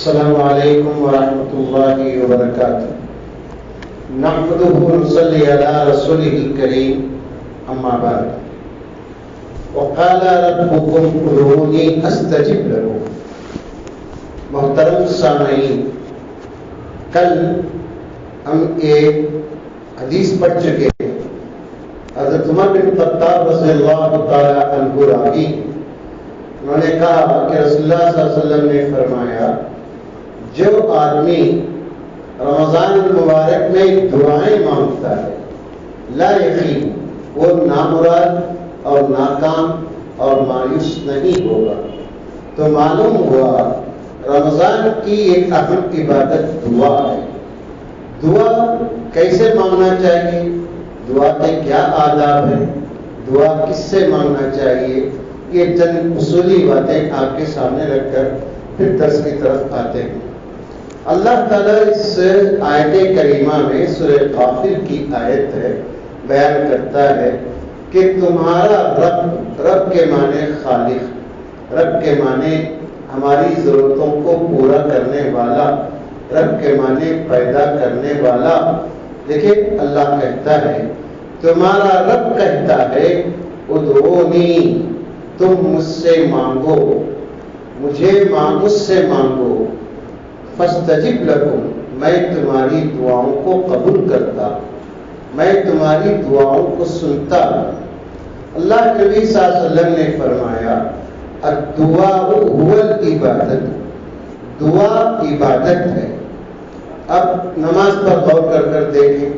السلام علیکم ورحمۃ اللہ وبرکاتہ۔ نحمدہ ونصلی علی رسولہ الکریم، اما بعد۔ وقال ربکم ادعونی استجب لکم۔ محترم سامعین، کل ہم ایک حدیث پڑھ چکے ہیں۔ حضرت عمر بن خطاب رضی اللہ تعالی عنہ راوی، انہوں نے کہا کہ رسول اللہ صلی اللہ علیہ وسلم نے فرمایا، جو آدمی رمضان المبارک میں دعائیں مانگتا ہے لا یخیب، وہ نامراد اور ناکام اور مایوس نہیں ہوگا۔ تو معلوم ہوا رمضان کی ایک اہم عبادت دعا ہے۔ دعا کیسے مانگنا چاہیے، دعا کے کیا آداب ہیں، دعا کس سے مانگنا چاہیے، یہ چند اصولی باتیں آپ کے سامنے رکھ کر پھر درس کی طرف آتے ہیں۔ اللہ تعالیٰ اس آیت کریمہ میں سورہ غافر کی آیت ہے بیان کرتا ہے کہ تمہارا رب کے معنی خالق، رب کے معنی ہماری ضرورتوں کو پورا کرنے والا، رب کے معنی پیدا کرنے والا۔ لیکن اللہ کہتا ہے، تمہارا رب کہتا ہے ادعونی، تم مجھ سے مانگو، مجھ سے مانگو، فاستجب لکم، میں تمہاری دعاؤں کو قبول کرتا، میں تمہاری دعاؤں کو سنتا۔ اللہ کے نبی صلی اللہ علیہ وسلم نے فرمایا، الدعاء هو العبادت، دعا عبادت ہے۔ اب نماز پر غور کر دیکھیں،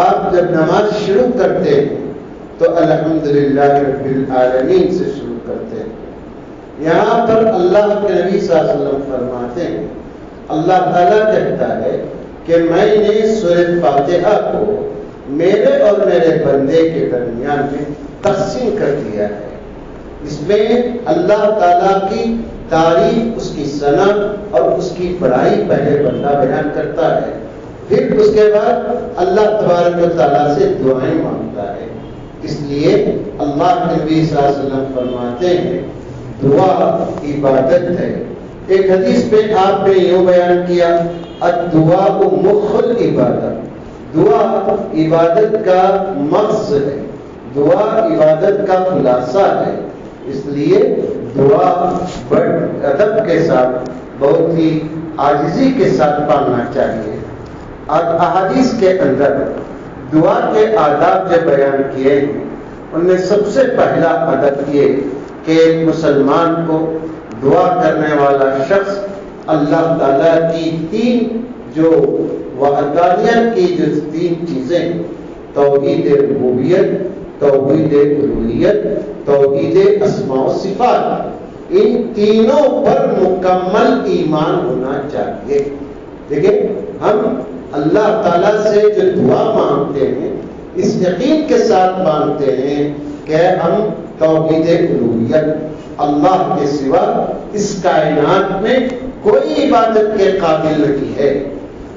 آپ جب نماز شروع کرتے ہیں تو الحمدللہ رب العالمین سے شروع کرتے ہیں۔ یہاں پر اللہ کے نبی صلی اللہ علیہ وسلم فرماتے ہیں، اللہ تعالیٰ کہتا ہے کہ میں نے سورۃ فاتحہ کو میرے اور میرے بندے کے درمیان میں تقسیم کر دیا ہے۔ اس میں اللہ تعالیٰ کی تعریف، اس کی ثنا اور اس کی بڑائی پہلے بندہ بیان کرتا ہے، پھر اس کے بعد اللہ تبارک و تعالیٰ سے دعائیں مانگتا ہے۔ اس لیے اللہ کے نبی صلی اللہ علیہ وسلم فرماتے ہیں دعا عبادت ہے۔ ایک حدیث پہ آپ نے یوں بیان کیا، الدعاء مخ العبادت، دعا عبادت کا مغز ہے، دعا عبادت کا خلاصہ ہے۔ اس لیے دعا بڑے ادب کے ساتھ، بہت ہی عاجزی کے ساتھ پڑھنا چاہیے۔ احادیث کے اندر دعا کے آداب جو بیان کیے ہیں، ان میں سب سے پہلا ادب یہ کہ ایک مسلمان کو، دعا کرنے والا شخص، اللہ تعالیٰ کی تین جو وحدانیت کی جو تین چیزیں، توحید ربوبیت، توحید الوہیت، توحید اسماء و صفات، ان تینوں پر مکمل ایمان ہونا چاہیے۔ دیکھیں، ہم اللہ تعالیٰ سے جو دعا مانگتے ہیں، اس یقین کے ساتھ مانگتے ہیں کہ ہم توحید الوہیت، اللہ کے سوا اس کائنات میں کوئی عبادت کے قابل نہیں ہے۔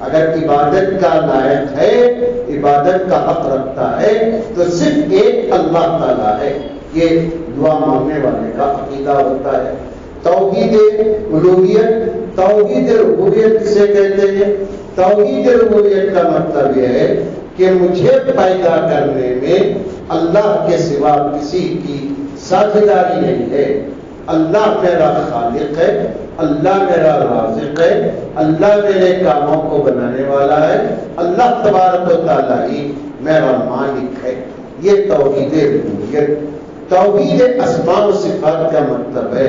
اگر عبادت کا لائق ہے، عبادت کا حق رکھتا ہے، تو صرف ایک اللہ تعالیٰ ہے۔ یہ دعا مانگنے والے کا عقیدہ ہوتا ہے۔ توحید الوہیت، توحید ربوبیت کسے کہتے ہیں؟ توحید ربوبیت کا مطلب یہ ہے کہ مجھے پیدا کرنے میں اللہ کے سوا کسی کی ساجھیداری نہیں ہے۔ اللہ میرا خالق ہے، اللہ میرا رازق ہے، اللہ میرے کاموں کو بنانے والا ہے، اللہ تبارک و تعالیٰ ہی میرا مالک ہے۔ یہ توحید ربوبیت۔ توحید اسماء و صفات کا مطلب ہے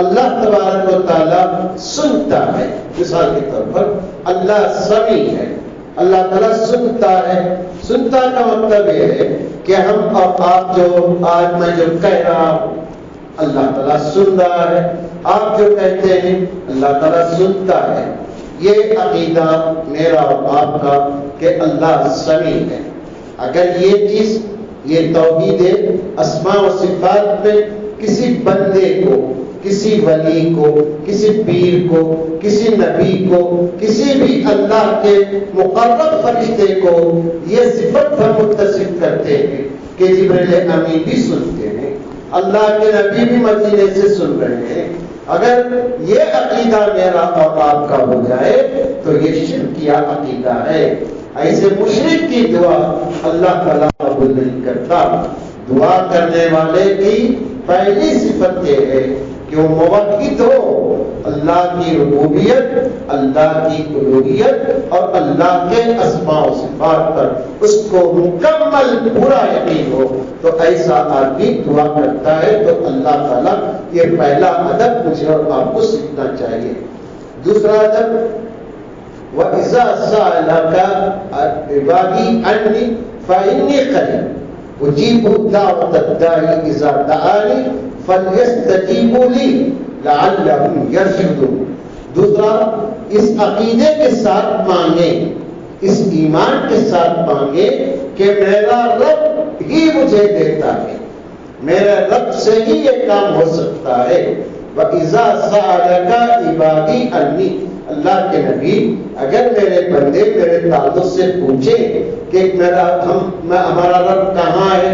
اللہ تبارک و تعالیٰ سنتا ہے۔ مثال کے طور پر اللہ سمیع ہے، اللہ تعالیٰ سنتا ہے۔ سنتا کا مطلب یہ ہے کہ ہم اور آپ جو آج میں جو کہہ رہا ہوں، اللہ تعالیٰ سن رہا ہے، آپ جو کہتے ہیں اللہ تعالیٰ سنتا ہے۔ یہ عقیدہ میرا اور آپ کا کہ اللہ سمیع ہے۔ اگر یہ چیز، یہ توحید اسماء و صفات میں کسی بندے کو، کسی ولی کو، کسی پیر کو، کسی نبی کو، کسی بھی اللہ کے مقرب فرشتے کو یہ صفت ہم متصف کرتے ہیں کہ جبریل امین بھی سنتے ہیں، اللہ کے نبی بھی مدینے سے سن رہے ہیں. اگر یہ عقیدہ میرا اور آپ کا ہو جائے تو یہ شرکیہ عقیدہ ہے. ایسے مشرک کی دعا اللہ تعالیٰ قبول نہیں کرتا. دعا کرنے والے کی پہلی صفت یہ ہے کہ وہ موحد ہو، اللہ کی ربوبیت، اللہ کی الوہیت اور اللہ کے اسماء و صفات پر اس کو مکمل پورا یقین ہو. تو ایسا آدمی دعا کرتا ہے تو اللہ تعالیٰ، یہ پہلا ادب مجھے اور آپ کو سیکھنا چاہیے. دوسرا ادب، وَإِذَا سَأَلَكَ عِبَادِي عَنِّي فَإِنِّي قَرِيبٌ أُجِيبُ دَعْوَةَ الدَّاعِ إِذَا دَعَانِ فَلْيَسْتَجِيبُوا لِي لَعَلَّهُمْ يَرْشُدُونَ. دوسرا، اس عقیدے کے ساتھ مانگیں، اس ایمان کے ساتھ مانگیں کہ میرا رب ہی مجھے دیتا ہے، میرے رب سے ہی یہ کام ہو سکتا ہے. وَإِذَا سَأَلَكَ عِبَادِي عَنِّي، اللہ کے نبی اگر میرے بندے میرے تعلق سے پوچھیں کہ ہمارا رب کہاں ہے،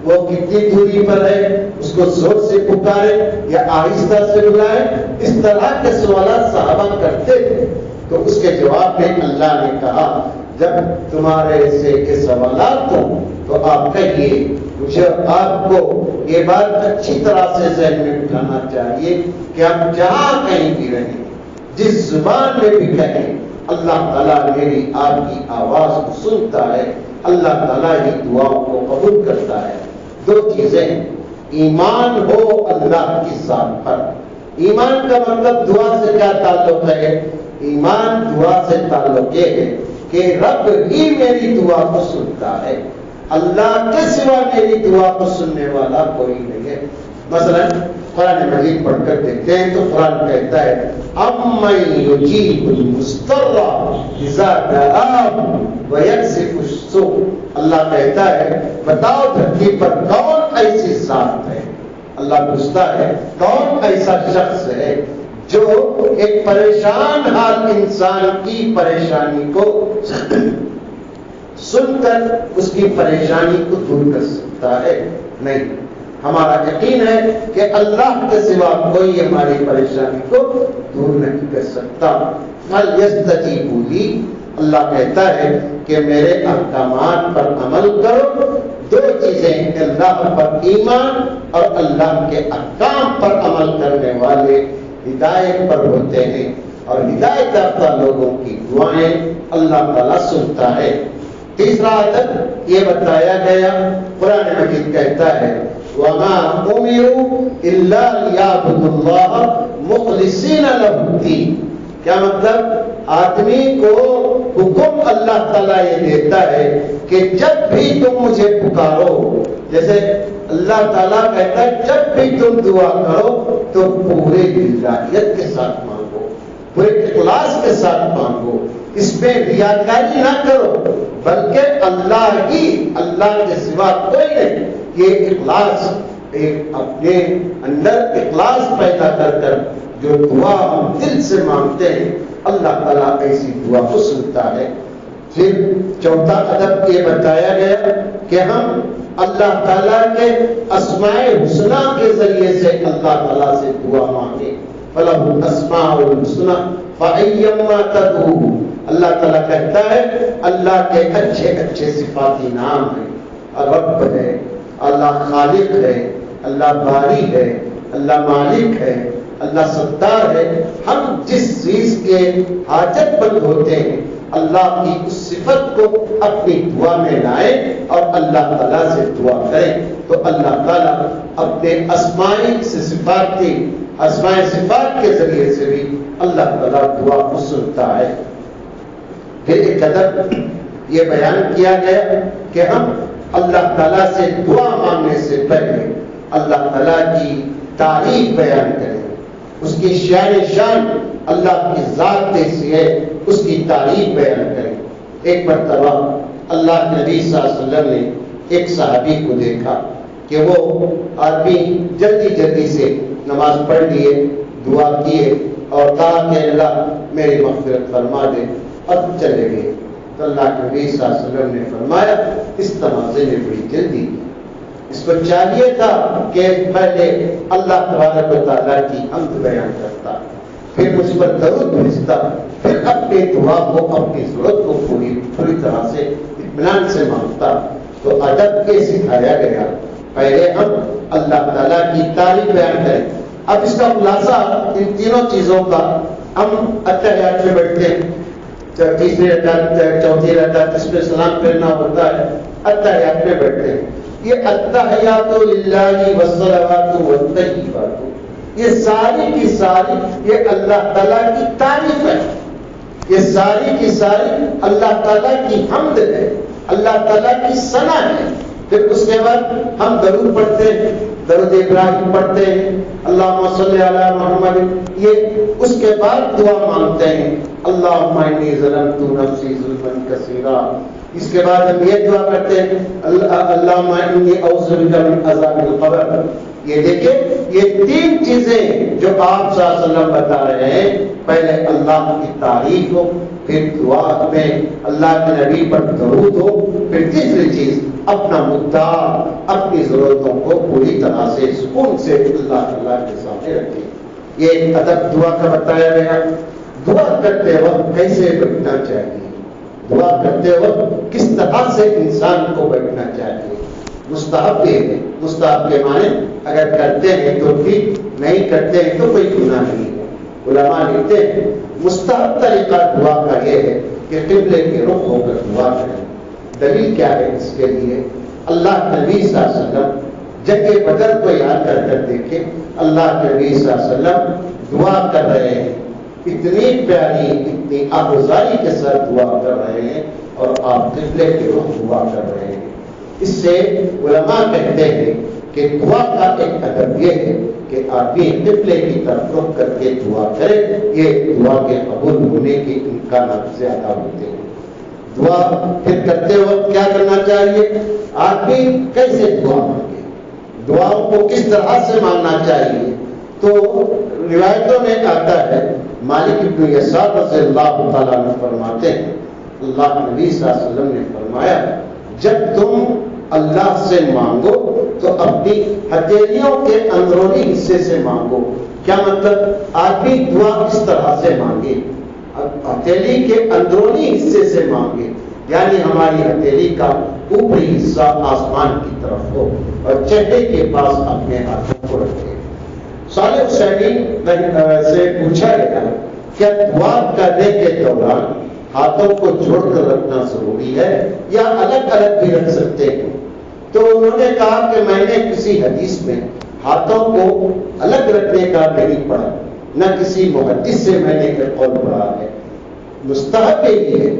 وہ کتنی دوری پر ہے، اس کو زور سے پکارے یا آہستہ سے بلائے، اس طرح کے سوالات صحابہ کرتے تھے. تو اس کے جواب میں اللہ نے کہا جب تمہارے سے کے سوالات ہوں تو آپ کہیے. مجھے آپ کو یہ بات اچھی طرح سے ذہن میں بٹھانا چاہیے کہ ہم جہاں کہیں بھی رہیں، جس زبان میں بھی کہیں، اللہ تعالیٰ میری آپ کی آواز کو سنتا ہے، اللہ تعالیٰ ہی دعاؤں کو قبول کرتا ہے. دو چیزیں، ایمان ہو اللہ کی ذات پر. ایمان کا مطلب دعا سے کیا تعلق ہے؟ ایمان دعا سے تعلق یہ ہے کہ رب ہی میری دعا کو سنتا ہے، اللہ کے سوا میری دعا کو سننے والا کوئی نہیں ہے. مثلا قرآن مجید پڑھ کر دیکھتے ہیں تو قرآن کہتا ہے اَمَّن يُجِيبُ الْمُضْطَرَّ إِذَا دَعَاهُ وَيَكْشِفُ السُّوءَ. اللہ کہتا ہے بتاؤ دھرتی پر کون ایسی ذات ہے. اللہ پوچھتا ہے کون ایسا شخص ہے جو ایک پریشان حال انسان کی پریشانی کو سن کر اس کی پریشانی کو دور کر سکتا ہے. نہیں، ہمارا یقین ہے کہ اللہ کے سوا کوئی ہماری پریشانی کو دور نہیں کر سکتا. فَلْيَسْتَجِيبُوا لِي، اللہ کہتا ہے کہ میرے احکامات پر عمل کرو. دو چیزیں، اللہ پر ایمان اور اللہ کے احکام پر عمل کرنے والے ہدایت پر ہوتے ہیں، اور ہدایت یافتہ لوگوں کی دعائیں اللہ تعالیٰ سنتا ہے. تیسرا ادب یہ بتایا گیا، قرآن مجید کہتا ہے وَمَا أُمِرُوا إِلَّا لِيَعْبُدُوا اللَّهَ مُخْلِصِينَ لَهُ الدِّينَ. کیا مطلب؟ آدمی کو حکم اللہ تعالیٰ یہ دیتا ہے کہ جب بھی تم مجھے پکارو، جیسے اللہ تعالیٰ کہتا ہے جب بھی تم دعا کرو تو پورے للہیت کے ساتھ مانگو، پورے اخلاص کے ساتھ مانگو، اس میں ریاکاری نہ کرو، بلکہ اللہ ہی، اللہ کے سوا کوئی نہیں. یہ اخلاص، ایک اپنے اندر اخلاص پیدا کر کر جو دعا ہم دل سے مانگتے ہیں اللہ تعالیٰ ایسی دعا کو سنتا ہے. پھر چوتھا ادب یہ بتایا گیا کہ ہم اللہ تعالیٰ کے اسماء الحسنی کے ذریعے سے اللہ تعالیٰ سے دعا مانگیں. فَلَهُ الْأَسْمَاءُ الْحُسْنَىٰ فَأَيَّمَّا تَدْعُوهُ. اللہ تعالیٰ کہتا ہے اللہ کے اچھے اچھے صفاتی نام ہیں. رب ہے، اللہ خالق ہے، اللہ باری ہے، اللہ مالک ہے، اللہ ستار ہے. ہم جس چیز کے حاجت مند ہوتے ہیں اللہ کی اس صفت کو اپنی دعا میں لائیں اور اللہ تعالیٰ سے دعا کریں تو اللہ تعالیٰ اپنے اسماء صفات کے ذریعے سے بھی اللہ تعالیٰ دعا کو سنتا ہے. پھر ایک ادب یہ بیان کیا گیا کہ ہم اللہ تعالیٰ سے دعا مانگنے سے پہلے اللہ تعالیٰ کی تعریف بیان کریں، اس کی شان اللہ کی ذات کیسی ہے اس کی تعریف بیان کریں. ایک مرتبہ اللہ نبی صلی اللہ علیہ وسلم نے ایک صحابی کو دیکھا کہ وہ آدمی جلدی جلدی سے نماز پڑھ لیے، دعا کیے اور کہا کہ اللہ میری مغفرت فرما دے اور چلے گئے. تو اللہ کے نبی صلی اللہ علیہ وسلم نے فرمایا اس تمازے میں بڑی جلدی، اس کو چاہیے تھا کہ پہلے اللہ تبارک و تعالیٰ کی حمد بیان کرتا، پھر مجھ پر درود بھیجتا، پھر اپنی دعا کو، اپنی ضرورت کو پوری طرح سے اطمینان سے مانگتا۔ تو ادب یہ سکھایا گیا، پہلے ہم اللہ تعالیٰ کی تعریف بیان کریں۔ اب اس کا خلاصہ ان تینوں چیزوں کا، ہم اتحیات میں بیٹھتے ہیں، تیسری رکعت، چوتھی رکعت، اس میں سلام پھیرنا ہوتا ہے، اتحیات میں بیٹھتے ہیں۔ یہ التحیات للہ والصلوات والطیبات، یہ ساری کی ساری یہ اللہ تعالیٰ کی تعریف ہے، یہ ساری کی ساری اللہ تعالیٰ کی حمد ہے، اللہ تعالیٰ کی ثنا ہے۔ پھر اس کے بعد ہم درود پڑھتے ہیں، درود ابراہیم پڑھتے ہیں، اللہم صلی علی محمد، یہ اس کے بعد دعا مانگتے ہیں، اللہم انی ظلمت نفسی ظلما کثیرا۔ اس کے بعد ہم یہ دعا کرتے ہیں، اللہم انی اعوذ بک من عذاب القبر۔ یہ دیکھیں، یہ تین چیزیں جو آپ صلی اللہ علیہ وسلم بتا رہے ہیں، پہلے اللہ کی تعریف ہو، پھر دعا میں اللہ کے نبی پر درود ہو، پھر تیسری چیز اپنا مدعا، اپنی ضرورتوں کو پوری طرح سے سکون سے اللہ تعالیٰ کے سامنے رکھیں۔ یہ ادب دعا کا بتایا گیا۔ دعا کرتے وقت کیسے بیٹھنا چاہیے، دعا کرتے وقت کس طرح سے انسان کو بیٹھنا چاہیے۔ مستحب ہے، مستحب کے معنی اگر کرتے ہیں تو ٹھیک، نہیں کرتے ہیں تو کوئی گناہ نہیں ہے۔ علماء لکھتے ہیں مستحب طریقہ دعا کا یہ ہے کہ قبلے کے رخ ہو کر دعا کریں۔ دلیل کیا ہے اس کے لیے؟ اللہ کے نبی صلی اللہ علیہ وسلم جنگ بدر کو یاد کر دیکھیں، اللہ کے نبی صلی اللہ علیہ وسلم دعا کر رہے ہیں، اتنی پیاری، اتنی آبزاری کے ساتھ دعا کر رہے ہیں، اور آپ قبلے کے رخ دعا کر رہے ہیں۔ اس سے علماء کہتے ہیں کہ دعا کا ایک ادب یہ ہے کہ آدمی قبلے کی طرف رخ کر کے دعا کرے، یہ دعا کے قبول ہونے کے امکانات زیادہ ہوتے ہیں۔ دعا پھر کرتے وقت کیا کرنا چاہیے؟ آدمی کیسے دعا مانگے، دعاؤں کو کس طرح سے مانگنا چاہیے؟ تو روایتوں میں آتا ہے، مالک بن یسار رضی اللہ تعالیٰ عنہ فرماتے ہیں، اللہ نبی صلی اللہ علیہ وسلم نے فرمایا، جب تم اللہ سے مانگو تو اپنی ہتھیلیوں کے اندرونی حصے سے مانگو۔ کیا مطلب؟ آدمی دعا اس طرح سے مانگے، ہتھیلی کے اندرونی حصے سے مانگے، یعنی ہماری ہتھیلی کا اوپری حصہ آسمان کی طرف ہو اور چہرے کے پاس اپنے ہاتھوں کو رکھے۔ صالح حسینی سے پوچھا گیا کیا دعا کرنے کے دوران ہاتھوں کو جوڑ کر رکھنا ضروری ہے یا الگ الگ بھی رکھ سکتے ہیں؟ تو انہوں نے کہا کہ میں نے کسی حدیث میں ہاتھوں کو الگ رکھنے کا نہیں پڑھا، نہ کسی محدث سے میں نے ایک قول پڑھا ہے۔ مستحب یہی ہے،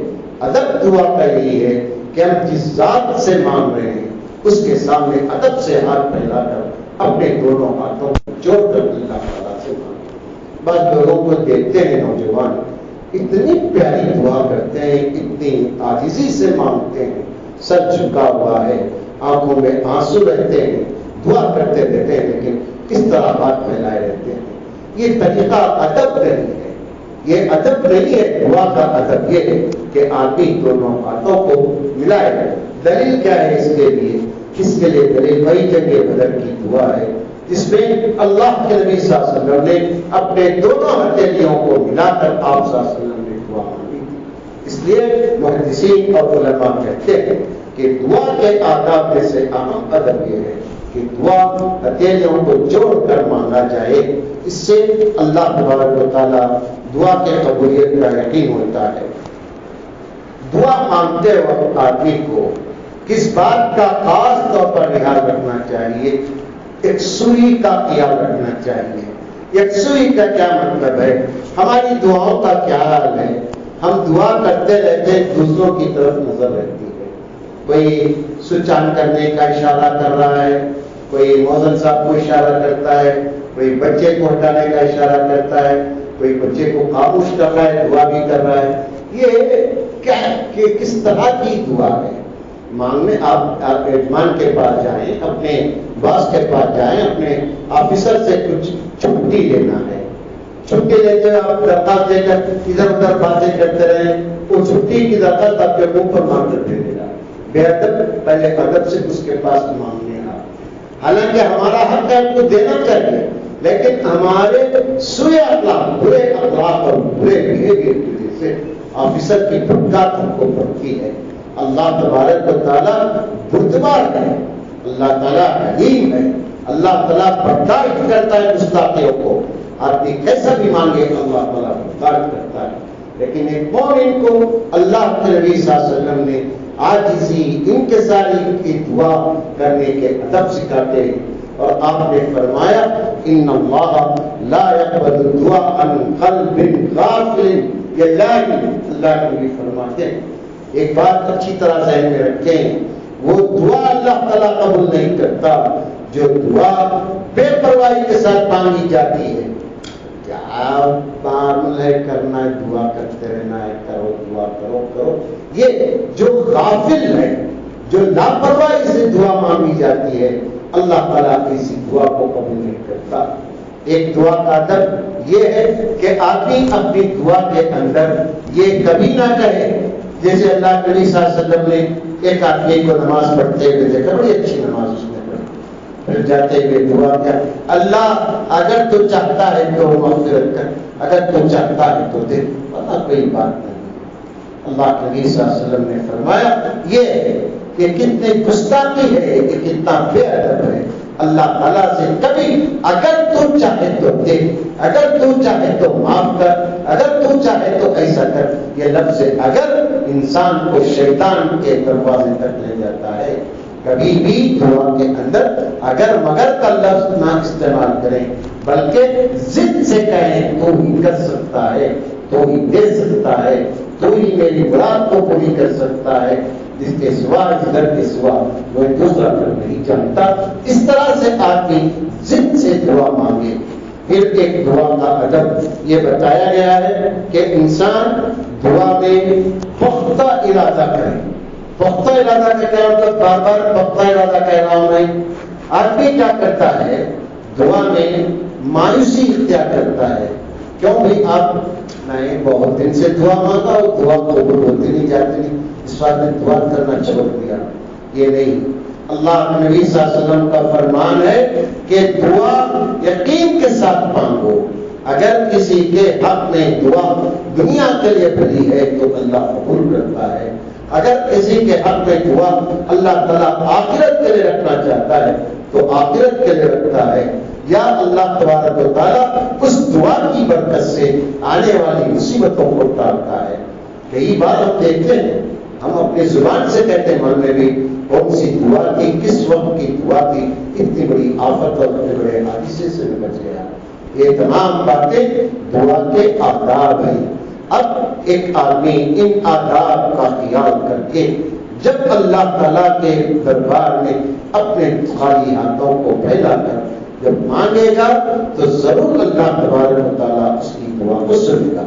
ادب دعا کا یہی ہے کہ ہم جس ذات سے مانگ رہے ہیں اس کے سامنے ادب سے ہاتھ پھیلا کر اپنے دونوں ہاتھوں کو جوڑ کر اللہ تعالیٰ سے مانگیں۔ بعض لوگوں کو دیکھتے ہیں نوجوان اتنی پیاری دعا کرتے ہیں، اتنی عاجزی سے مانگتے ہیں، سر جھکا ہوا ہے، آنکھوں میں آنسو رہتے ہیں، دعا کرتے رہتے ہیں، لیکن اس طرح ہاتھ پھیلائے رہتے ہیں۔ یہ طریقہ ادب نہیں ہے، یہ ادب نہیں ہے۔ دعا کا ادب یہ ہے کہ آدمی دونوں ہاتھوں کو ملائے۔ دلیل کیا ہے اس کے لیے؟ اس کے لیے دلیل وہی جنگ بدر کی دعا ہے جس میں اللہ کے نبی صلی اللہ علیہ وسلم نے اپنے دونوں ہتھیلیوں کو ملا کر آپ صلی اللہ علیہ وسلم نے دعا مانگی تھی۔ اس لیے محدثین اور علماء کہتے ہیں کہ دعا کے آداب میں سے اہم ادب یہ ہے کہ دعا ہتھیلیوں کو جوڑ کر مانگا جائے، اس سے اللہ تبارک و تعالیٰ دعا کے قبولیت کا یقین ہوتا ہے۔ دعا مانگتے وقت آدمی کو کس بات کا خاص طور پر خیال رکھنا چاہیے؟ یکسوئی کا خیال رکھنا چاہیے۔ یکسوئی کا کیا مطلب ہے؟ ہماری دعاؤں کا کیا حال ہے؟ ہم دعا کرتے رہتے ہیں، دوسروں کی طرف نظر رہتی ہے، کوئی سوئچ آن کرنے کا اشارہ کر رہا ہے، کوئی موزن صاحب کو اشارہ کرتا ہے، کوئی بچے کو ہٹانے کا اشارہ کرتا ہے، کوئی بچے کو خاموش کر رہا ہے، دعا بھی کر رہا ہے۔ یہ کیا کہ کس طرح کی دعا ہے؟ مانگنے آپ یجمان کے پاس جائیں، اپنے باس کے پاس جائیں، اپنے آفیسر سے کچھ چھٹی لینا ہے، چھٹی لیتے ہوئے آپ درخواست دے کر ادھر ادھر باتیں کرتے رہیں، وہ چھٹی کی درخواست آپ کے منہ پر مانگ کر دے دے گا۔ بے ادب، پہلے ادب سے اس کے پاس مانگنے حالانکہ ہمارا حق ہے آپ کو دینا چاہیے، لیکن ہمارے سوء اخلاق، برے اخلاق اور برے بیہیویئر کی وجہ سے آفیسر کی پھٹکار ہم کو پڑتی ہے۔ اللہ تبارک و تعالیٰ بردبار ہے، اللہ تعالیٰ حلیم ہے، اللہ تعالیٰ برداشت کرتا ہے گستاخیوں کو۔ آدمی کیسا بھی مانگے اللہ تعالیٰ برداشت کرتا ہے، لیکن ایک مومن کو اللہ کے نبی صلی اللہ علیہ وسلم نے عاجزی، انکساری کی دعا کرنے کے ادب سکھاتے ہیں، اور آپ نے فرمایا ان اللہ لا يقبل الدعاء عن قلب غافل، اللہ کے نبی فرماتے ہیں ایک بات اچھی طرح ذہن میں رکھیں، وہ دعا اللہ تعالیٰ قبول نہیں کرتا جو دعا بے پرواہی کے ساتھ مانگی جاتی ہے۔ کیا معاملہ ہے، کرنا ہے، دعا کرتے رہنا ہے، کرو دعا کرو کرو، یہ جو غافل ہے، جو لاپرواہی سے دعا مانگی جاتی ہے، اللہ تعالیٰ کسی دعا کو قبول نہیں کرتا۔ ایک دعا کا ادب یہ ہے کہ آدمی اپنی دعا کے اندر یہ کبھی نہ کہے، جیسے اللہ کے نبی صلی اللہ علیہ وسلم نے ایک آدمی کو نماز پڑھتے ہوئے دیکھا، بڑی اچھی نماز اس نے پڑھی، پھر جاتے ہوئے دعا کیا، اللہ اگر تو چاہتا ہے تو مغفرت کر، اگر تو چاہتا ہے تو دے، اللہ کوئی بات نہیں۔ اللہ کے نبی صلی اللہ علیہ وسلم نے فرمایا یہ کہ کتنے گستاخی ہے، یہ کتنا بے ادب ہے، اللہ تعالیٰ سے کبھی اگر تو چاہے تو دے، اگر تو چاہے تو معاف کر، اگر تو چاہے تو ایسا کر، یہ لفظ اگر انسان کو شیطان کے دروازے تک لے جاتا ہے۔ کبھی بھی دعا کے اندر اگر مگر کا لفظ نہ استعمال کریں، بلکہ ضد سے کہیں تو ہی کر سکتا ہے، تو ہی دے سکتا ہے، تو ہی میری مراد کو پوری کر سکتا ہے، جس کے سوا، اس در کے سوا وہ دوسرا کر نہیں جانتا، اس طرح سے آدمی ضد سے دعا مانگے۔ پھر ایک دعا کا ادب یہ بتایا گیا ہے کہ انسان دعا میں پختہ ارادہ کرے۔ پختہ ارادہ کا کیا مطلب؟ بار بار پختہ ارادہ کہہ رہا ہوں میں، آدمی کیا کرتا ہے دعا میں مایوسی اختیار کرتا ہے، کیوں بھائی آپ نہیں بہت دن سے دعا مانگا اور دعا قبول ہوتی نہیں جاتی نہیں، اس بات نے دعا کرنا چھوڑ دیا۔ یہ نہیں، اللہ کے نبی صلی اللہ علیہ وسلم کا فرمان ہے کہ دعا یقین کے ساتھ مانگو، اگر کسی کے حق میں دعا دنیا کے لیے بھلی ہے تو اللہ قبول کرتا ہے، اگر کسی کے حق میں دعا اللہ تعالیٰ آخرت کے لیے رکھنا چاہتا ہے تو آخرت کے لیے رکھتا ہے، یا اللہ تبارک و تعالیٰ اس دعا کی برکت سے آنے والی مصیبتوں کو ٹالتا ہے۔ کئی بار ہم دیکھتے ہیں، ہم اپنی زبان سے کہتے ہیں من میں بھی کون سی دعا کی، کس وقت کی دعا کی، اتنی بڑی آفت اور اتنے بڑے حادثے سے بچ گیا۔ یہ تمام باتیں دعا کے آداب ہیں۔ اب ایک آدمی ان آداب کا خیال کر کے جب اللہ تعالیٰ کے دربار میں اپنے خالی ہاتھوں کو پھیلا کر جب مانگے گا تو ضرور اللہ تبارک و تعالیٰ اس کی دعا کو سنے گا۔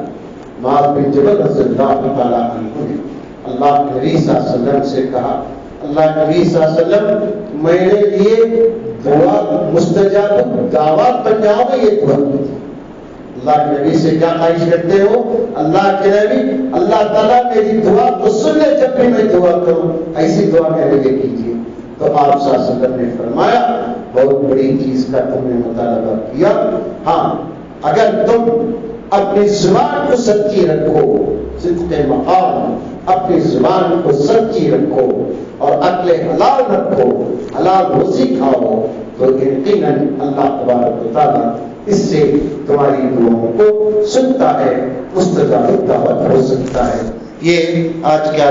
معاذ بن جبل رضی اللہ تعالیٰ عنہ نے اللہ کے نبی صلی اللہ علیہ وسلم سے کہا، اللہ کے نبی صلی اللہ علیہ وسلم میرے لیے دعا مستجاب دعوات بن جاؤ گے، یہ دعا کی تھی۔ اللہ کے نبی سے کیا خواہش کرتے ہو؟ اللہ کے نبی اللہ تعالیٰ میری دعا کو سن لے جب بھی میں دعا کروں، ایسی دعا میرے لیے کیجیے۔ تو آپ صلی اللہ علیہ وسلم نے فرمایا بہت بڑی چیز کا تم نے مطالبہ کیا، ہاں اگر تم اپنی زبان کو سچی رکھو، صدق مقام، اپنی زبان کو سچی رکھو اور عقل حلال رکھو، حلال روزی کھاؤ، تو یقیناً اللہ تبارک و تعالیٰ اس سے تمہاری دعاؤں کو سنتا ہے، مستجاب دعوت ہو سکتا ہے۔ یہ آج کیا